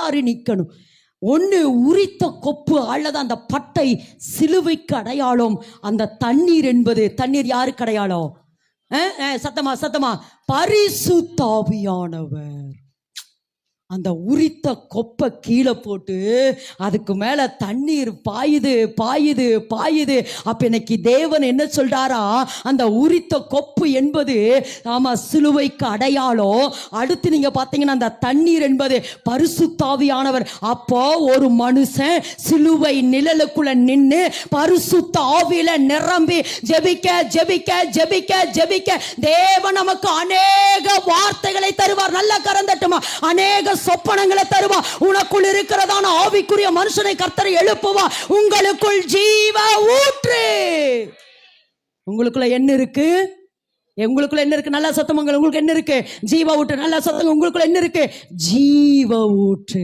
எல்லாரும் நிக்கணும். ஒன்று உரித்த கொப்பு அல்லது அந்த பட்டை சிலுவைக்கு அடையாளம். அந்த தண்ணீர் என்பது, தண்ணீர் யாருக்கு அடையாளம்? சத்தமா பரிசுத்த ஆவியானவர். அந்த உரித்த கொப்பை கீழே போட்டு அதுக்கு மேல தண்ணீர் பாயுது பாயுது பாயுது. அப்ப இன்னைக்கு தேவன் என்ன சொல்றாரா, அந்த உரித்த கொப்பு என்பது ஆமா சிலுவைக்கு அடையாளம். அடுத்து நீங்க பாத்தீங்கன்னா அந்த தண்ணீர் என்பது பரிசுத்த ஆவியானவர். அப்போ ஒரு மனுஷன் சிலுவை நிழலுக்குள்ள நின்று பரிசுத்த ஆவியில நிரம்பி ஜெபிக்க ஜெபிக்க ஜெபிக்க ஜெபிக்க தேவன் நமக்கு அநேக வார்த்தைகளை தருவார். நல்ல கரந்தட்டுமா, அநேக சொப்பனங்களை தருவா. உனக்குள் இருக்கிறதான ஆவிக்குரிய மனுஷனை கர்த்தர் எழுப்புவா. உங்களுக்குள் ஜீவ ஊற்று. உங்களுக்குள்ள என்ன இருக்கு? உங்களுக்குள்ள என்ன இருக்கு? நல்ல சத்தம். உங்களுக்கு என்ன இருக்கு? ஜீவ ஊற்று. நல்ல சத்தம். உங்களுக்குள்ள என்ன இருக்கு? ஜீவ ஊற்று.